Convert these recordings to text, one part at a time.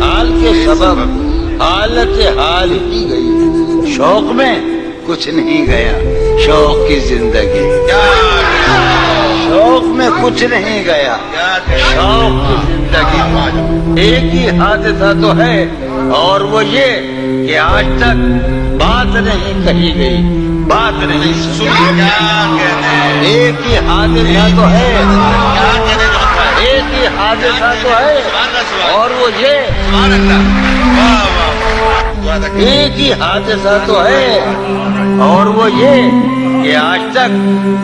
حال کے سبب حالت حال ہی گئی، شوق میں کچھ نہیں گیا، شوق کی زندگی، شوق میں کچھ نہیں گیا، شوق کی زندگی۔ ایک ہی حادثہ تو ہے اور وہ یہ کہ آج تک بات نہیں کہی گئی، بات نہیں سنی۔ ایک ہی حادثہ تو ہے، ایک ہی حادثہ تو ہے اور وہ یہ، ایک ہی حادثہ تو ہے اور وہ یہ کہ آج تک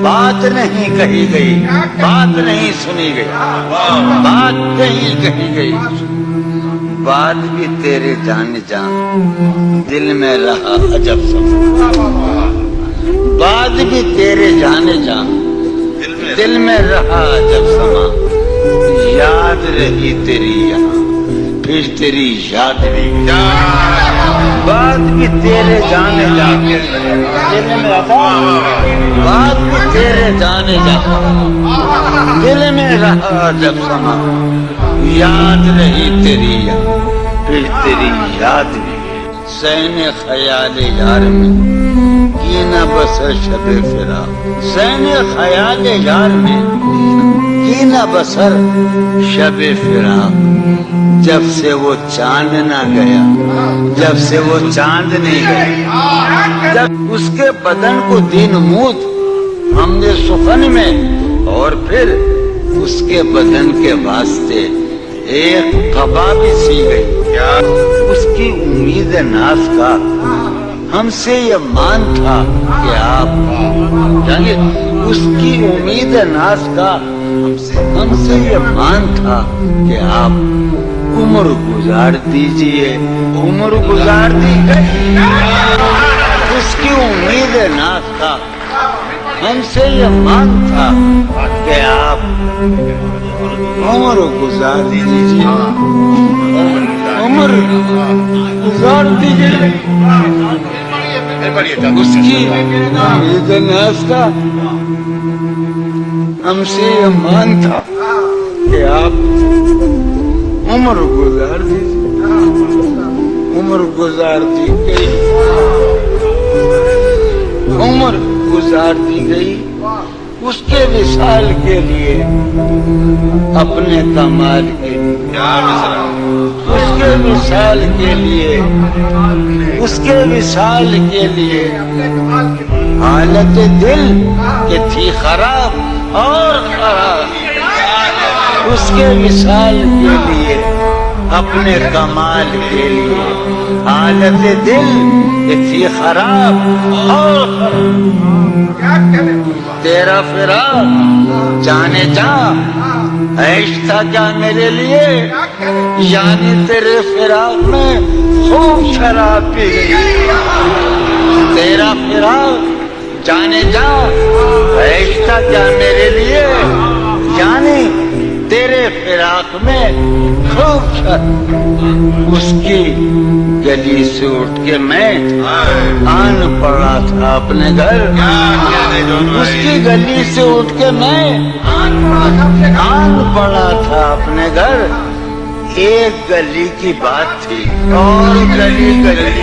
بات نہیں کہی گئی، بات نہیں سنی گئی، بات نہیں کہی گئی۔ بات بھی تیرے جان جان دل میں رہا عجب سما، بات بھی تیرے جان جان دل میں رہا عجب سما۔ یاد رہی تیری یہاں پھر تیری یاد بھی، بات بھی تیرے جان جان دل میں رہا، بات بھی تیرے جان جان دل میں رہا عجب سما۔ یاد رہی تیری یہاں پھر تیری یاد بھی، سین خیال یار میں کی نہ بسر شب فراق، سین خیال یار میں کی نہ بسر شب فراق۔ جب سے وہ چاند نہ گیا، جب سے وہ چاند نہیں گیا، جب اس کے بدن کو دین نمود ہم نے سخن میں، اور پھر اس کے بدن کے واسطے ایک قبا بھی سی گئی۔ اس کی امید ناز کا ہم سے یہ مان تھا کہ آپ، یعنی اس کی امید ناز کا ہم سے یہ مان تھا کہ آپ عمر گزار دیجئے، عمر گزار دیجئے۔ اس کی امید ناز کا ہم سے یہ مان تھا کہ آپ عمر گزار دیجئے، عمر گزار دیجئے۔ اس کی امید ناز کا ہم سے یہ مان تھا کہ آپ عمر گزار دیجئے، عمر گزار دی گئی، عمر گزار دی گئی اس کے وصال کے لیے، اپنے کمال کے لیے، اس کے وصال کے لیے، اس کے وصال کے لیے۔ حالت دل کہ تھی خراب اور خراب، اس کے وصال کے لیے، اپنے کمال کے لیے۔ حالت دل کہ تھی خراب اور خراب، تیرا فراق جانے جا عیش تھا کیا میرے لیے، یعنی تیرے فراق میں خوب شراب پی گئی۔ تیرا فراق جانے جا عیش تھا کیا میرے لیے، یعنی تیرے فراق میں خوب شراب۔ اس کی گلی سے اٹھ کے میں آن پڑا تھا اپنے گھر، اس کی گلی سے اٹھ کے میں آن پڑا تھا اپنے گھر۔ ایک گلی کی بات تھی اور گلی گلی